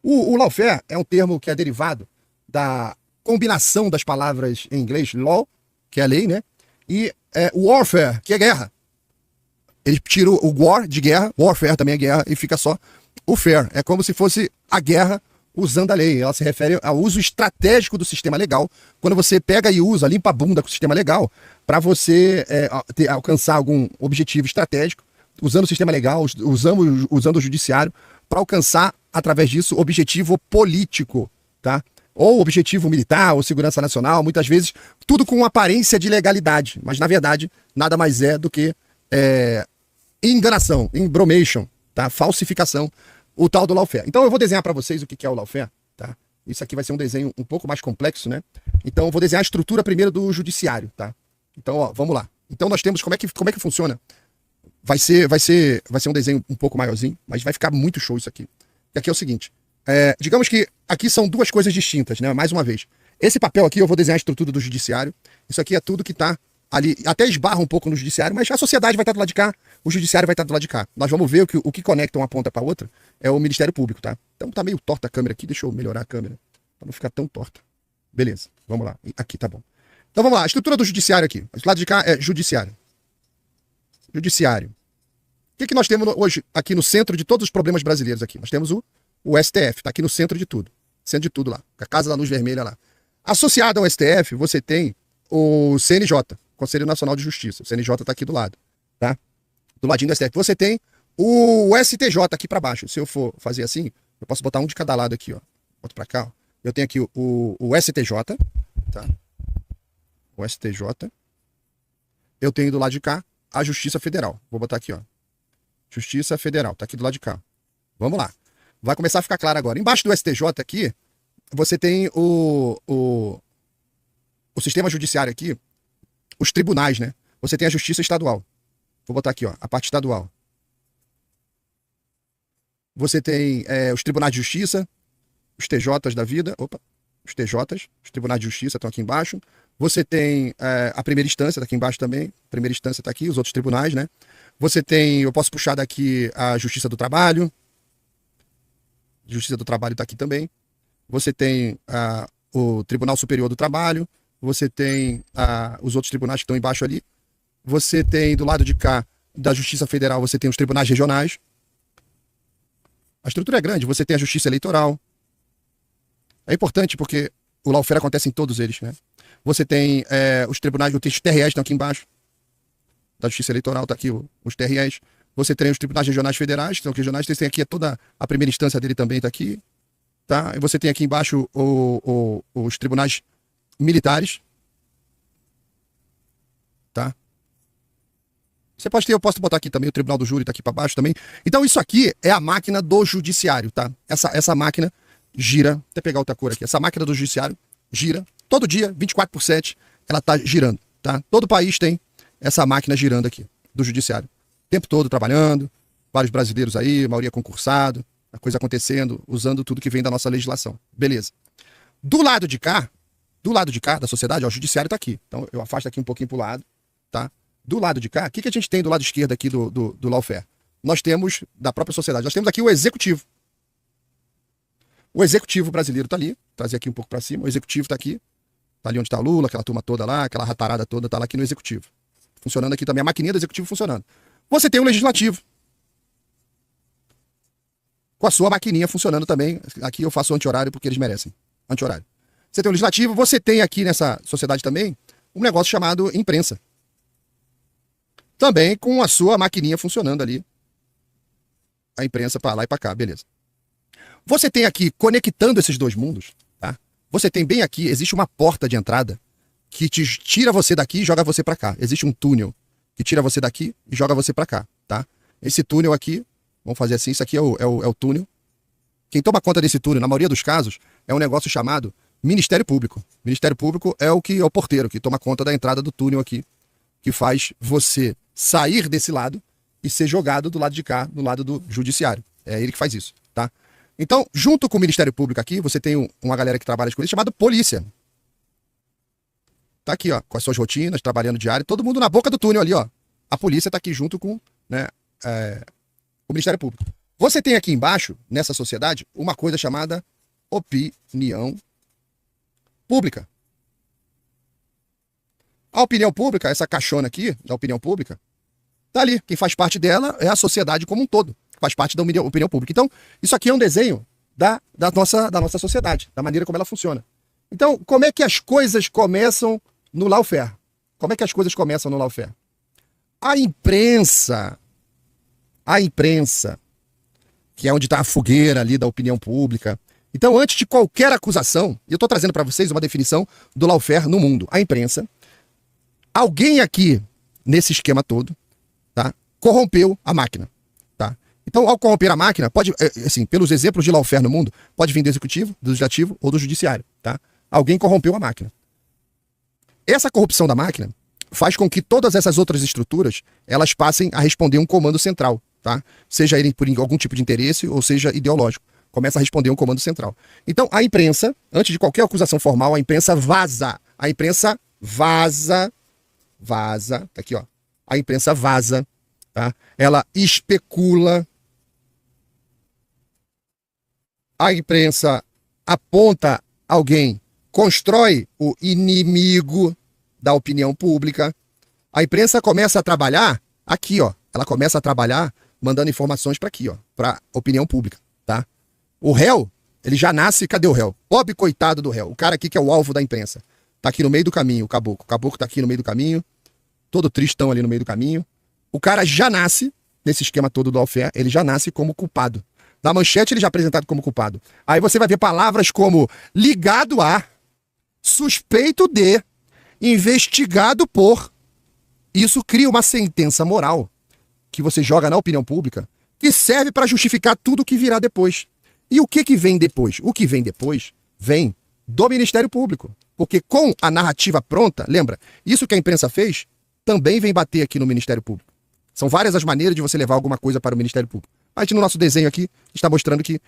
O lawfare é um termo que é derivado da combinação das palavras em inglês law, que é a lei, né? E warfare, que é guerra. Eles tiram o war de guerra, warfare também é guerra, e fica só o fair. É como se fosse a guerra usando a lei. Ela se refere ao uso estratégico do sistema legal, quando você pega e usa, limpa a bunda com o sistema legal, para você alcançar algum objetivo estratégico, usando o sistema legal, usando o judiciário, para alcançar, através disso, objetivo político, tá? Ou objetivo militar, ou segurança nacional, muitas vezes, tudo com aparência de legalidade, mas na verdade, nada mais é do que enganação, embromation, tá? Falsificação, o tal do lawfare. Então eu vou desenhar para vocês o que é o lawfare, tá? Isso aqui vai ser um desenho um pouco mais complexo, né? Então eu vou desenhar a estrutura primeiro do judiciário, tá? Então, ó, vamos lá. Então nós temos, como é que funciona? Vai ser um desenho um pouco maiorzinho, mas vai ficar muito show isso aqui. E aqui é o seguinte, digamos que aqui são duas coisas distintas, né? Mais uma vez. Esse papel aqui eu vou desenhar a estrutura do judiciário. Isso aqui é tudo que tá ali, até esbarra um pouco no judiciário, mas a sociedade vai estar do lado de cá, o judiciário vai estar do lado de cá. Nós vamos ver o que conecta uma ponta para outra é o Ministério Público, tá? Então tá meio torta a câmera aqui, deixa eu melhorar a câmera, para não ficar tão torta. Beleza, vamos lá. Aqui tá bom. Então vamos lá, a estrutura do judiciário aqui. Do lado de cá é judiciário. Judiciário. O que nós temos hoje aqui no centro de todos os problemas brasileiros aqui? Nós temos o STF, tá aqui no centro de tudo. Centro de tudo lá, a Casa da Luz Vermelha lá. Associado ao STF, você tem o CNJ, Conselho Nacional de Justiça. O CNJ tá aqui do lado, tá? Do ladinho do STF. Você tem o STJ aqui para baixo. Se eu for fazer assim, eu posso botar um de cada lado aqui, ó. Boto para cá, ó. Eu tenho aqui o STJ, tá? O STJ. Eu tenho do lado de cá a Justiça Federal. Vou botar aqui, ó. Justiça Federal, tá aqui do lado de cá. Vamos lá. Vai começar a ficar claro agora. Embaixo do STJ aqui, você tem o sistema judiciário aqui, os tribunais, né? Você tem a Justiça Estadual. Vou botar aqui, ó, a parte estadual. Você tem os tribunais de justiça, os TJs da vida. Opa, os TJs, os tribunais de justiça estão aqui embaixo. Você tem a primeira instância, tá aqui embaixo também. Primeira instância tá aqui, os outros tribunais, né? Você tem, eu posso puxar daqui a Justiça do Trabalho. Justiça do Trabalho tá aqui também. Você tem o Tribunal Superior do Trabalho. Você tem os outros tribunais que estão embaixo ali. Você tem, do lado de cá, da Justiça Federal, você tem os tribunais regionais. A estrutura é grande. Você tem a Justiça Eleitoral. É importante porque o lawfare acontece em todos eles, né? Você tem os tribunais, os TREs estão aqui embaixo. Da Justiça Eleitoral está aqui os TREs. Você tem os tribunais regionais federais, que são regionais. Você tem aqui toda a primeira instância dele também está aqui. Tá? E você tem aqui embaixo os tribunais militares. Tá? Você pode ter, eu posso botar aqui também, o Tribunal do Júri está aqui para baixo também. Então isso aqui é a máquina do judiciário, tá? Essa máquina gira, vou até pegar outra cor aqui. Essa máquina do judiciário gira todo dia, 24/7, ela está girando, tá? Todo país tem essa máquina girando aqui, do judiciário. O tempo todo trabalhando, vários brasileiros aí, a maioria concursado, a coisa acontecendo, usando tudo que vem da nossa legislação. Beleza. Do lado de cá da sociedade, ó, o judiciário está aqui. Então eu afasto aqui um pouquinho para o lado, tá? Do lado de cá, o que a gente tem do lado esquerdo aqui do lawfare? Nós temos, da própria sociedade, nós temos aqui o executivo. O executivo brasileiro está ali, vou trazer aqui um pouco para cima, o executivo está aqui, está ali onde está Lula, aquela turma toda lá, aquela ratarada toda, está lá aqui no executivo. Funcionando aqui também, a maquininha do executivo funcionando. Você tem o legislativo, com a sua maquininha funcionando também. Aqui eu faço anti-horário porque eles merecem, anti-horário. Você tem o legislativo, você tem aqui nessa sociedade também um negócio chamado imprensa. Também com a sua maquininha funcionando ali. A imprensa para lá e para cá, beleza. Você tem aqui, conectando esses dois mundos, tá? Você tem bem aqui, existe uma porta de entrada que te tira você daqui e joga você para cá. Existe um túnel que tira você daqui e joga você para cá, tá? Esse túnel aqui, vamos fazer assim, isso aqui é o túnel. Quem toma conta desse túnel, na maioria dos casos, é um negócio chamado Ministério Público. Ministério Público é o porteiro que toma conta da entrada do túnel aqui, que faz você sair desse lado e ser jogado do lado de cá, do lado do judiciário. É ele que faz isso, tá? Então, junto com o Ministério Público aqui, você tem uma galera que trabalha com isso, chamada polícia. Tá aqui, ó, com as suas rotinas, trabalhando diário, todo mundo na boca do túnel ali, ó. A polícia tá aqui junto com, né, o Ministério Público. Você tem aqui embaixo, nessa sociedade, uma coisa chamada opinião pública. A opinião pública, essa caixona aqui, da opinião pública, tá ali. Quem faz parte dela é a sociedade como um todo, que faz parte da opinião pública. Então, isso aqui é um desenho da nossa sociedade, da maneira como ela funciona. Então, como é que as coisas começam no lawfare? Como é que as coisas começam no lawfare? A imprensa, que é onde está a fogueira ali da opinião pública. Então, antes de qualquer acusação, eu estou trazendo para vocês uma definição do lawfare no mundo. A imprensa, alguém aqui, nesse esquema todo, tá, corrompeu a máquina. Tá? Então, ao corromper a máquina, pode, assim, pelos exemplos de lawfare no mundo, pode vir do executivo, do legislativo ou do judiciário. Tá? Alguém corrompeu a máquina. Essa corrupção da máquina faz com que todas essas outras estruturas, elas passem a responder um comando central. Tá? Seja ele por algum tipo de interesse ou seja ideológico. Começa a responder um comando central. Então, a imprensa, antes de qualquer acusação formal, a imprensa vaza. A imprensa vaza. Tá aqui, ó. A imprensa vaza. Tá? Ela especula. A imprensa aponta alguém, constrói o inimigo da opinião pública. A imprensa começa a trabalhar aqui, ó. Ela começa a trabalhar mandando informações para aqui, ó, para opinião pública, tá? O réu, ele já nasce, cadê o réu? Pobre coitado do réu, o cara aqui que é o alvo da imprensa. Tá aqui no meio do caminho, o caboclo tá aqui no meio do caminho, todo tristão ali no meio do caminho. O cara já nasce, nesse esquema todo do lawfare, ele já nasce como culpado. Na manchete ele já é apresentado como culpado. Aí você vai ver palavras como ligado a, suspeito de, investigado por. Isso cria uma sentença moral que você joga na opinião pública, que serve para justificar tudo o que virá depois. E o que vem depois? O que vem depois vem do Ministério Público. Porque com a narrativa pronta, lembra, isso que a imprensa fez, também vem bater aqui no Ministério Público. São várias as maneiras de você levar alguma coisa para o Ministério Público. A gente, no nosso desenho aqui, está mostrando que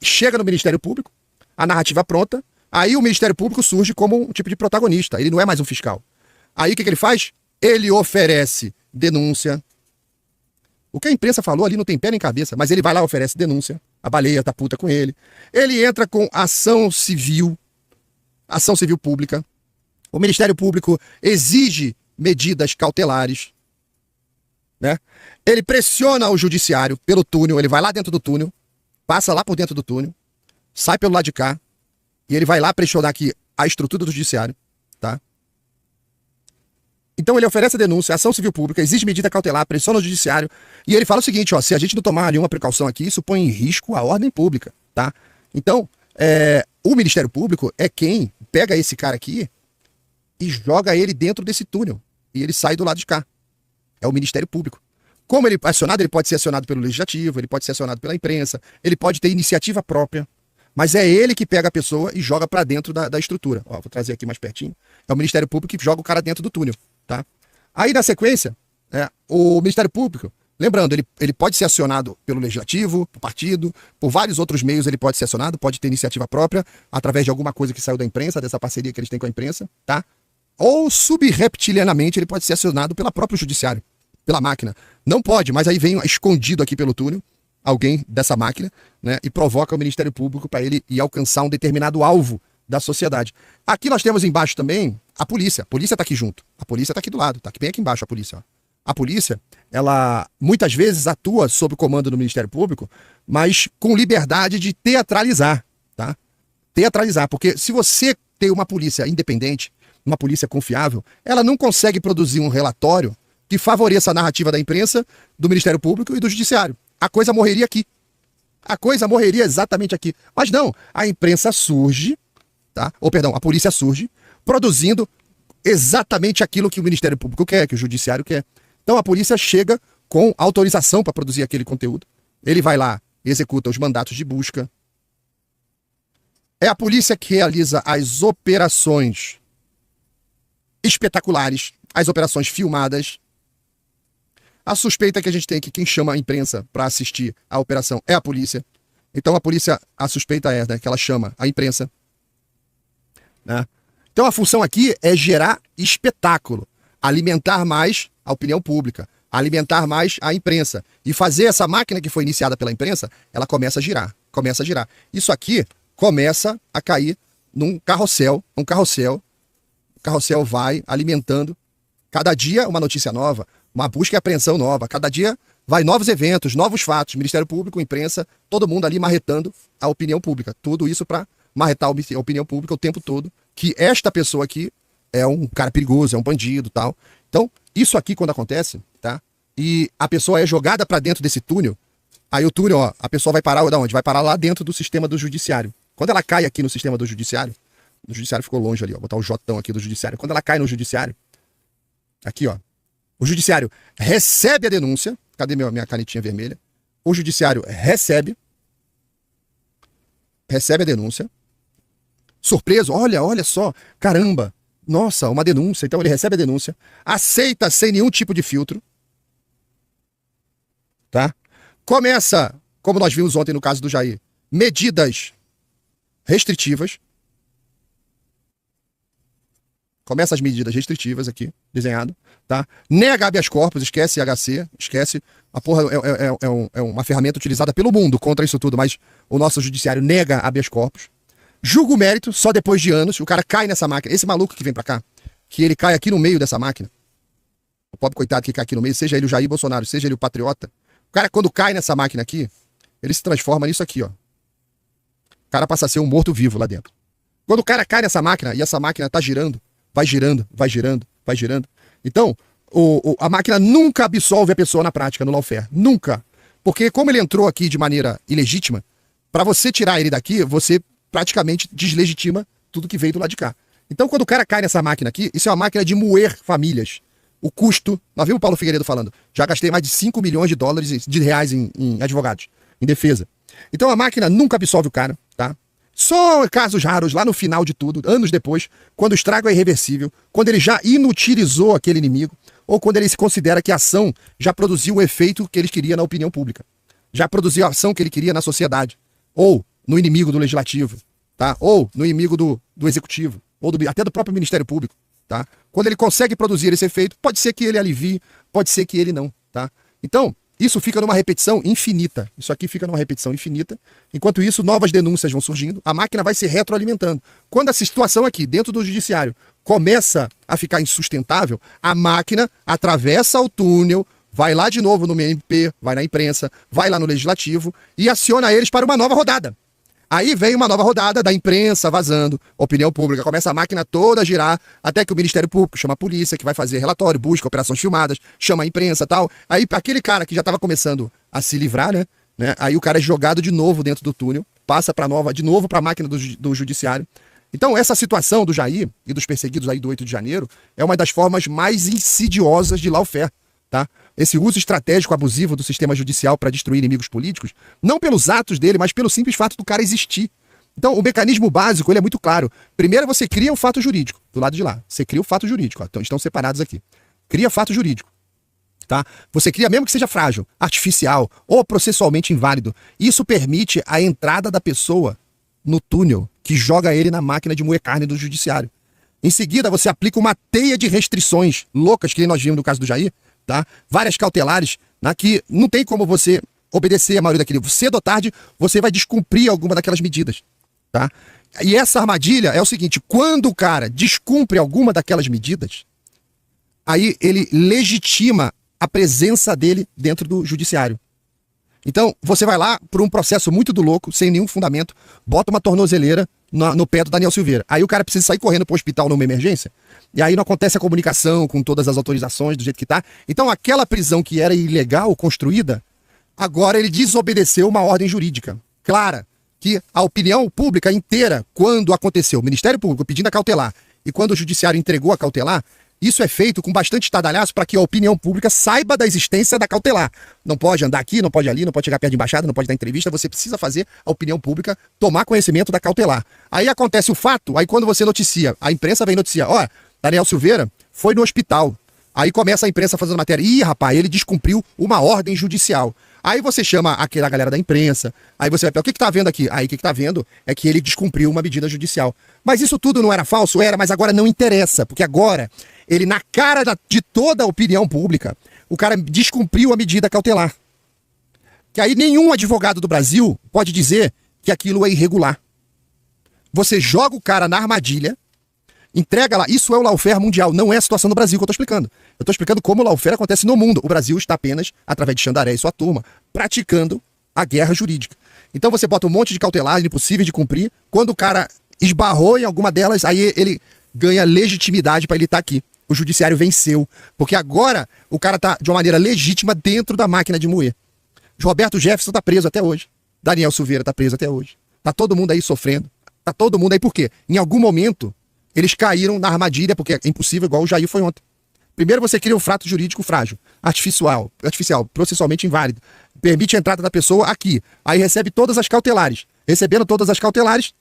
chega no Ministério Público, a narrativa pronta, aí o Ministério Público surge como um tipo de protagonista. Ele não é mais um fiscal. Aí o que ele faz? Ele oferece denúncia. O que a imprensa falou ali não tem pé nem cabeça, mas ele vai lá e oferece denúncia. A baleia tá puta com ele. Ele entra com ação civil pública. O Ministério Público exige medidas cautelares. Né? Ele pressiona o judiciário pelo túnel, ele vai lá dentro do túnel, passa lá por dentro do túnel, sai pelo lado de cá, e ele vai lá pressionar aqui a estrutura do judiciário. Tá? Então ele oferece a denúncia, ação civil pública, exige medida cautelar, pressiona o judiciário, e ele fala o seguinte, ó, se a gente não tomar nenhuma precaução aqui, isso põe em risco a ordem pública, tá? Então, o Ministério Público é quem pega esse cara aqui e joga ele dentro desse túnel, e ele sai do lado de cá. É o Ministério Público. Como ele é acionado, ele pode ser acionado pelo Legislativo, ele pode ser acionado pela imprensa, ele pode ter iniciativa própria, mas é ele que pega a pessoa e joga para dentro da estrutura. Ó, vou trazer aqui mais pertinho. É o Ministério Público que joga o cara dentro do túnel. Tá? Aí, na sequência, o Ministério Público, lembrando, ele pode ser acionado pelo Legislativo, por partido, por vários outros meios ele pode ser acionado, pode ter iniciativa própria, através de alguma coisa que saiu da imprensa, dessa parceria que eles têm com a imprensa, tá? Ou subreptilianamente ele pode ser acionado pelo próprio judiciário, pela máquina. Não pode, mas aí vem escondido aqui pelo túnel, alguém dessa máquina, né, e provoca o Ministério Público para ele ir alcançar um determinado alvo da sociedade. Aqui nós temos embaixo também a polícia. A polícia está aqui junto. A polícia está aqui do lado, tá bem aqui embaixo a polícia. Ó. A polícia, ela muitas vezes atua sob o comando do Ministério Público, mas com liberdade de teatralizar, tá? Teatralizar, porque se você tem uma polícia independente, uma polícia confiável, ela não consegue produzir um relatório que favoreça a narrativa da imprensa, do Ministério Público e do Judiciário. A coisa morreria aqui. A coisa morreria exatamente aqui. Mas não, a imprensa surge, tá? Ou perdão, a polícia surge, produzindo exatamente aquilo que o Ministério Público quer, que o Judiciário quer. Então a polícia chega com autorização para produzir aquele conteúdo. Ele vai lá, executa os mandatos de busca. É a polícia que realiza as operações espetaculares, as operações filmadas. A suspeita que a gente tem aqui, quem chama a imprensa para assistir a operação é a polícia. Então a polícia, a suspeita é, né, que ela chama a imprensa. Né? Então a função aqui é gerar espetáculo, alimentar mais a opinião pública, alimentar mais a imprensa e fazer essa máquina que foi iniciada pela imprensa, ela começa a girar, Isso aqui começa a cair num carrossel, o carrossel vai alimentando, cada dia uma notícia nova, uma busca e apreensão nova, cada dia vai novos eventos, novos fatos, Ministério Público, imprensa, todo mundo ali marretando a opinião pública, tudo isso para marretar a opinião pública o tempo todo, que esta pessoa aqui é um cara perigoso, é um bandido e tal. Então, isso aqui quando acontece, tá? E a pessoa é jogada para dentro desse túnel, aí o túnel, ó, a pessoa vai parar, da onde? Vai parar lá dentro do sistema do judiciário. Quando ela cai aqui no sistema do judiciário, o judiciário ficou longe ali, ó, vou botar o jotão aqui do judiciário. Quando ela cai no judiciário, aqui, ó, o judiciário recebe a denúncia, cadê minha canetinha vermelha? O judiciário recebe a denúncia, surpreso, olha só, caramba, nossa, uma denúncia. Então ele recebe a denúncia, aceita sem nenhum tipo de filtro, tá? Começa, como nós vimos ontem no caso do Jair, medidas restritivas. Começa as medidas restritivas aqui, desenhado, tá? Nega habeas corpus, esquece HC, esquece. A porra é uma ferramenta utilizada pelo mundo contra isso tudo, mas o nosso judiciário nega habeas corpus. Julga o mérito só depois de anos, o cara cai nessa máquina. Esse maluco que vem pra cá, que ele cai aqui no meio dessa máquina, o pobre coitado que cai aqui no meio, seja ele o Jair Bolsonaro, seja ele o patriota, o cara quando cai nessa máquina aqui, ele se transforma nisso aqui, ó. O cara passa a ser um morto-vivo lá dentro. Quando o cara cai nessa máquina, e essa máquina tá girando, vai girando. Então, a máquina nunca absolve a pessoa na prática, no lawfare. Nunca. Porque como ele entrou aqui de maneira ilegítima, para você tirar ele daqui, você praticamente deslegitima tudo que veio do lado de cá. Então, quando o cara cai nessa máquina aqui, isso é uma máquina de moer famílias. O custo, nós vimos o Paulo Figueiredo falando, já gastei mais de 5 milhões de dólares, de reais em advogados, em defesa. Então a máquina nunca absolve o cara, tá? Só casos raros, lá no final de tudo, anos depois, quando o estrago é irreversível, quando ele já inutilizou aquele inimigo, ou quando ele se considera que a ação já produziu o efeito que ele queria na opinião pública, já produziu a ação que ele queria na sociedade, ou no inimigo do legislativo, tá? Ou no inimigo do executivo, ou até do próprio Ministério Público, tá? Quando ele consegue produzir esse efeito, pode ser que ele alivie, pode ser que ele não, tá? Então, isso fica numa repetição infinita. Isso aqui fica numa repetição infinita. Enquanto isso, novas denúncias vão surgindo. A máquina vai se retroalimentando. Quando a situação aqui, dentro do judiciário, começa a ficar insustentável, a máquina atravessa o túnel, vai lá de novo no MP, vai na imprensa, vai lá no legislativo e aciona eles para uma nova rodada. Aí vem uma nova rodada da imprensa vazando, opinião pública, começa a máquina toda a girar, até que o Ministério Público chama a polícia, que vai fazer relatório, busca operações filmadas, chama a imprensa e tal. Aí aquele cara que já estava começando a se livrar, né? Aí o cara é jogado de novo dentro do túnel, passa de novo para a máquina do judiciário. Então essa situação do Jair e dos perseguidos aí do 8 de janeiro é uma das formas mais insidiosas de lawfare, tá? Esse uso estratégico abusivo do sistema judicial para destruir inimigos políticos, não pelos atos dele, mas pelo simples fato do cara existir. Então, o mecanismo básico ele é muito claro. Primeiro, você cria o fato jurídico, do lado de lá. Você cria o fato jurídico, ó, então, estão separados aqui. Cria fato jurídico, tá? Você cria, mesmo que seja frágil, artificial ou processualmente inválido. Isso permite a entrada da pessoa no túnel que joga ele na máquina de moer carne do judiciário. Em seguida, você aplica uma teia de restrições loucas, que nem nós vimos no caso do Jair, tá? Várias cautelares, né, que não tem como você obedecer a maioria daquele. Cedo ou tarde, você vai descumprir alguma daquelas medidas, tá? E essa armadilha é o seguinte, quando o cara descumpre alguma daquelas medidas, aí ele legitima a presença dele dentro do judiciário. Então, você vai lá por um processo muito do louco, sem nenhum fundamento, bota uma tornozeleira no pé do Daniel Silveira. Aí o cara precisa sair correndo pro hospital numa emergência, e aí não acontece a comunicação com todas as autorizações do jeito que tá. Então aquela prisão que era ilegal, construída, agora ele desobedeceu uma ordem jurídica clara, que a opinião pública inteira, quando aconteceu o Ministério Público pedindo a cautelar, e quando o Judiciário entregou a cautelar, isso é feito com bastante estardalhaço para que a opinião pública saiba da existência da cautelar. Não pode andar aqui, não pode ali, não pode chegar perto de embaixada, não pode dar entrevista, você precisa fazer a opinião pública tomar conhecimento da cautelar. Aí acontece o fato, aí quando você noticia, a imprensa vem noticiar, ó, Daniel Silveira foi no hospital. Aí começa a imprensa fazendo matéria, ih, rapaz, ele descumpriu uma ordem judicial. Aí você chama a galera da imprensa, aí você vai, o que tá vendo aqui? Aí o que tá vendo é que ele descumpriu uma medida judicial. Mas isso tudo não era falso? Era, mas agora não interessa, porque agora ele, na cara de toda a opinião pública, o cara descumpriu a medida cautelar. Que aí nenhum advogado do Brasil pode dizer que aquilo é irregular. Você joga o cara na armadilha, entrega lá. Isso é o lawfare mundial, não é a situação do Brasil que eu estou explicando. Eu estou explicando como o lawfare acontece no mundo. O Brasil está apenas, através de Xandaré e sua turma, praticando a guerra jurídica. Então você bota um monte de cautelares impossíveis de cumprir. Quando o cara esbarrou em alguma delas, aí ele ganha legitimidade para ele estar aqui. O judiciário venceu. Porque agora o cara está de uma maneira legítima dentro da máquina de moer. Roberto Jefferson está preso até hoje. Daniel Silveira está preso até hoje. Tá todo mundo aí sofrendo. Tá todo mundo aí por quê? Em algum momento eles caíram na armadilha, porque é impossível, igual o Jair foi ontem. Primeiro você cria um fato jurídico frágil, artificial, processualmente inválido. Permite a entrada da pessoa aqui. Aí recebe todas as cautelares. Recebendo todas as cautelares,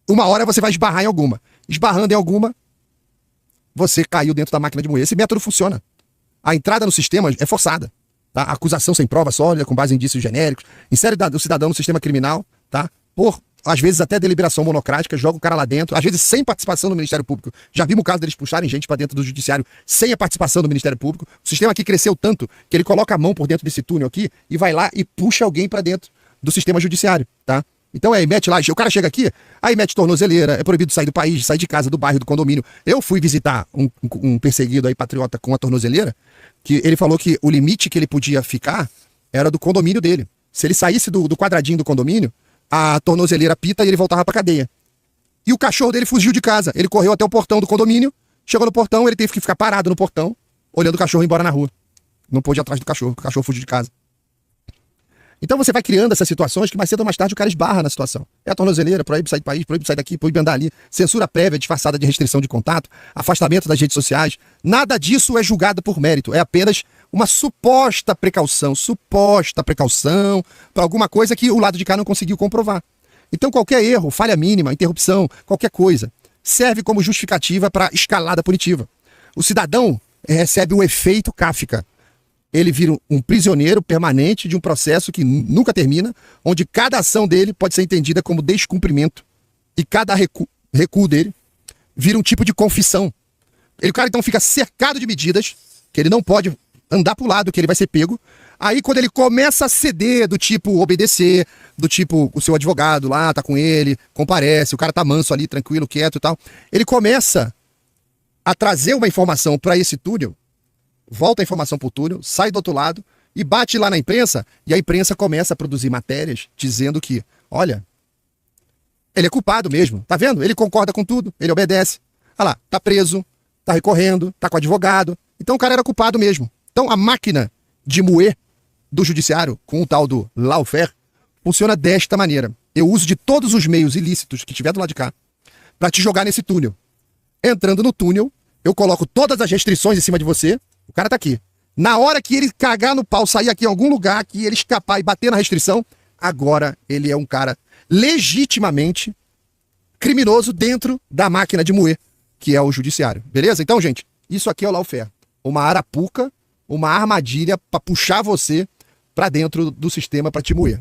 uma hora você vai esbarrar em alguma. Esbarrando em alguma, você caiu dentro da máquina de moer. Esse método funciona. A entrada no sistema é forçada. Tá? Acusação sem prova sólida, com base em indícios genéricos. Insere o cidadão no sistema criminal, tá? Por, às vezes, até deliberação monocrática, joga o cara lá dentro, às vezes sem participação do Ministério Público. Já vimos o caso deles puxarem gente para dentro do Judiciário sem a participação do Ministério Público. O sistema aqui cresceu tanto que ele coloca a mão por dentro desse túnel aqui e vai lá e puxa alguém para dentro do sistema judiciário, tá? Então mete lá, o cara chega aqui, aí mete tornozeleira, é proibido sair do país, sair de casa, do bairro, do condomínio. Eu fui visitar um perseguido aí, patriota, com a tornozeleira, que ele falou que o limite que ele podia ficar era do condomínio dele. Se ele saísse do quadradinho do condomínio, a tornozeleira pita e ele voltava pra cadeia. E o cachorro dele fugiu de casa. Ele correu até o portão do condomínio, chegou no portão, ele teve que ficar parado no portão, olhando o cachorro ir embora na rua. Não pôde ir atrás do cachorro, o cachorro fugiu de casa. Então você vai criando essas situações que mais cedo ou mais tarde o cara esbarra na situação. É a tornozeleira, proíbe sair do país, proíbe sair daqui, proíbe andar ali, censura prévia disfarçada de restrição de contato, afastamento das redes sociais. Nada disso é julgado por mérito, é apenas uma suposta precaução para alguma coisa que o lado de cá não conseguiu comprovar. Então qualquer erro, falha mínima, interrupção, qualquer coisa, serve como justificativa para escalada punitiva. O cidadão recebe o efeito Kafka. Ele vira um prisioneiro permanente de um processo que nunca termina, onde cada ação dele pode ser entendida como descumprimento e cada recuo dele vira um tipo de confissão. O cara então fica cercado de medidas que ele não pode andar pro lado, que ele vai ser pego. Aí quando ele começa a ceder, do tipo obedecer, do tipo o seu advogado lá tá com ele, comparece, o cara tá manso ali, tranquilo, quieto e tal, ele começa a trazer uma informação para esse túnel, volta a informação pro túnel, sai do outro lado e bate lá na imprensa, e a imprensa começa a produzir matérias dizendo que, olha, ele é culpado mesmo, tá vendo? Ele concorda com tudo, ele obedece. Olha lá, tá preso, tá recorrendo, tá com advogado. Então o cara era culpado mesmo. Então a máquina de moer do judiciário, com o tal do lawfare, funciona desta maneira. Eu uso de todos os meios ilícitos que tiver do lado de cá para te jogar nesse túnel. Entrando no túnel, eu coloco todas as restrições em cima de você. O cara tá aqui. Na hora que ele cagar no pau, sair aqui em algum lugar, que ele escapar e bater na restrição, agora ele é um cara legitimamente criminoso dentro da máquina de moer, que é o judiciário. Beleza? Então, gente, isso aqui é o lawfare. Uma arapuca, uma armadilha para puxar você para dentro do sistema para te moer.